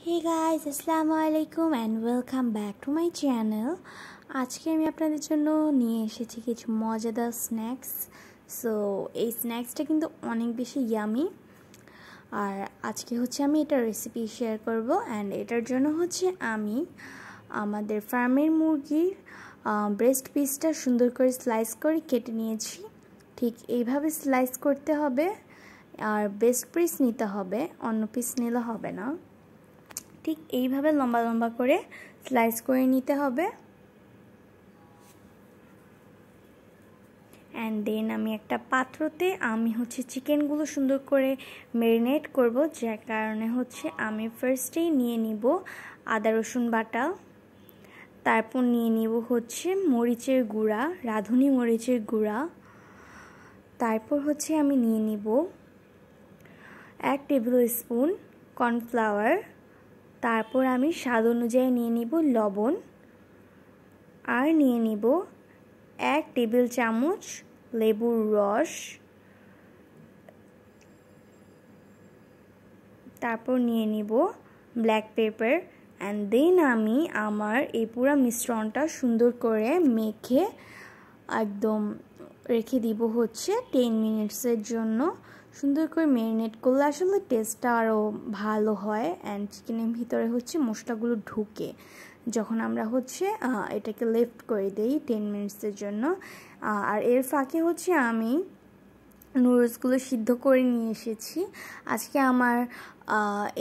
Hey guys, Assalamualaikum and welcome back to my channel. আজকে আমি আপনাদের জন্য নিয়ে এসেছি কিছু মজাদার স্ন্যাক্স। সো এই স্ন্যাক্সটা কিন্তু অনেক বেশি ইয়ামি। আর আজকে হচ্ছে আমি এটা রেসিপি শেয়ার করব এন্ড এটার জন্য হচ্ছে আমি আমাদের ফার্মের মুরগির ব্রেস্ট পিসটা সুন্দর করে স্লাইস করে কেটে নিয়েছি। ঠিক এইভাবে স্লাইস করতে হবে আর ব্রেস্ট পিস নিতে হবে, অন্য পিস নিলে হবে না। ঠিক এইভাবে লম্বা লম্বা করে স্লাইস করে নিতে হবে। অ্যান্ড দেন আমি একটা পাত্রতে আমি হচ্ছে চিকেনগুলো সুন্দর করে ম্যারিনেট করব, যার কারণে হচ্ছে আমি ফার্স্টেই নিয়ে নিব আদা রসুন বাটা, তারপর নিয়ে নিব হচ্ছে মরিচের গুঁড়া, রাঁধুনি মরিচের গুঁড়া, তারপর হচ্ছে আমি নিয়ে নিব 1 টেবিল স্পুন কর্নফ্লাওয়ার, তারপর আমি স্বাদ অনুযায়ী নিয়ে নিব লবণ, আর নিয়ে নিব 1 টেবিল চামচ লেবুর রস, তারপর নিয়ে নিব ব্ল্যাক পেপার। অ্যান্ড দেন আমি আমার এই পুরো মিশ্রণটা সুন্দর করে মেখে একদম রেখে দিব হচ্ছে 10 মিনিটসের জন্য। সুন্দর করে ম্যারিনেট করলে আসলে টেস্টটা আরও ভালো হয় অ্যান্ড চিকেনের ভিতরে হচ্ছে মশলাগুলো ঢুকে যখন আমরা হচ্ছে এটাকে লেফট করে দেই 10 মিনিটসের জন্য। আর এর ফাঁকে হচ্ছে আমি নুডলসগুলো সিদ্ধ করে নিয়ে এসেছি। আজকে আমার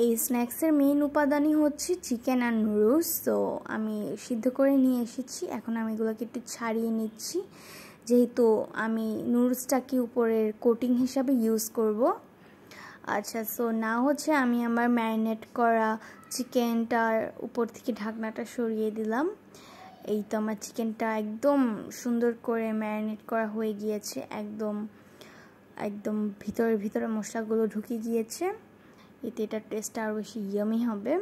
এই স্ন্যাক্সের মেইন উপাদানই হচ্ছে চিকেন আর নুডলস। তো আমি সিদ্ধ করে নিয়ে এসেছি, এখন আমি এগুলোকে একটু ছাড়িয়ে নিচ্ছি, যেহেতু আমি নুডলসটাকে উপরের কোটিং হিসাবে ইউজ করব। আচ্ছা, সো না হচ্ছে আমি আমার ম্যারিনেট করা চিকেনটার উপর থেকে ঢাকনাটা সরিয়ে দিলাম। এই তো আমার চিকেনটা একদম সুন্দর করে ম্যারিনেট করা হয়ে গিয়েছে, একদম একদম ভিতরে মশলাগুলো ঢুকে গিয়েছে। এতে এটার টেস্টটা আরও বেশি ইয়ামি হবে।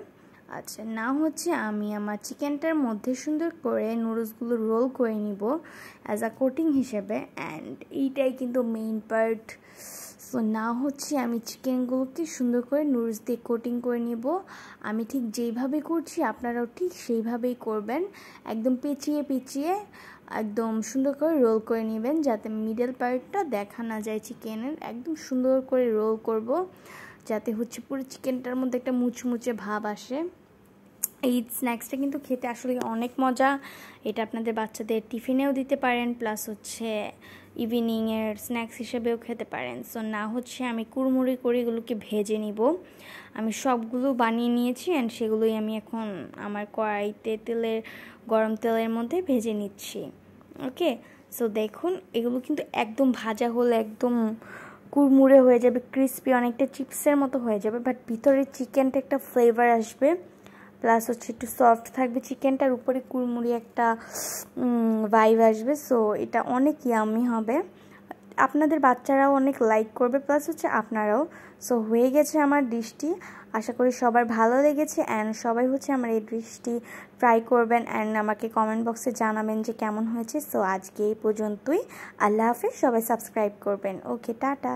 আচ্ছা, না হচ্ছে আমি আমার চিকেনটার মধ্যে সুন্দর করে নুডলসগুলো রোল করে নিব অ্যাজ আ কোটিং হিসেবে, অ্যান্ড এইটাই কিন্তু মেইন পার্ট। সো না হচ্ছে আমি চিকেনগুলোকে সুন্দর করে নুডলস দিয়ে কোটিং করে নিব। আমি ঠিক যেইভাবে করছি আপনারাও ঠিক সেইভাবেই করবেন, একদম পেঁচিয়ে একদম সুন্দর করে রোল করে নেবেন, যাতে মিডল পার্টটা দেখা না যায় চিকেনের। একদম সুন্দর করে রোল করব যাতে হচ্ছে পুরো চিকেনটার মধ্যে একটা মুচমুচে ভাব আসে। এই স্ন্যাক্সটা কিন্তু খেতে আসলে অনেক মজা। এটা আপনাদের বাচ্চাদের টিফিনেও দিতে পারেন, প্লাস হচ্ছে ইভিনিংয়ের স্ন্যাক্স হিসেবেও খেতে পারেন। সো না হচ্ছে আমি কুড়মুড়ি করে এগুলোকে ভেজে নিব। আমি সবগুলো বানিয়ে নিয়েছি অ্যান্ড সেগুলোই আমি এখন আমার কড়াইতে গরম তেলের মধ্যে ভেজে নিচ্ছি। ওকে, সো দেখুন এগুলো কিন্তু একদম ভাজা হলে একদম কুড়মুড়ে হয়ে যাবে, ক্রিস্পি, অনেকটা চিপসের মতো হয়ে যাবে, বাট ভিতরে চিকেনটা একটা ফ্লেভার আসবে, প্লাস হচ্ছে একটু সফট থাকবে চিকেনটার উপরে, কুড়মুড়ি একটা ভাইব আসবে। সো এটা অনেক ইয়ামি হবে, আপনাদের বাচ্চারাও অনেক লাইক করবে, প্লাস হচ্ছে আপনারাও। সো হয়ে গেছে আমার ডিশটি, আশা করি সবার ভালো লেগেছে অ্যান্ড সবাই হচ্ছে আমার এই ডিশটি ট্রাই করবেন অ্যান্ড আমাকে কমেন্ট বক্সে জানাবেন যে কেমন হয়েছে। সো আজকে এই পর্যন্তই, আল্লাহ হাফেজ, সবাই সাবস্ক্রাইব করবেন। ওকে, টাটা।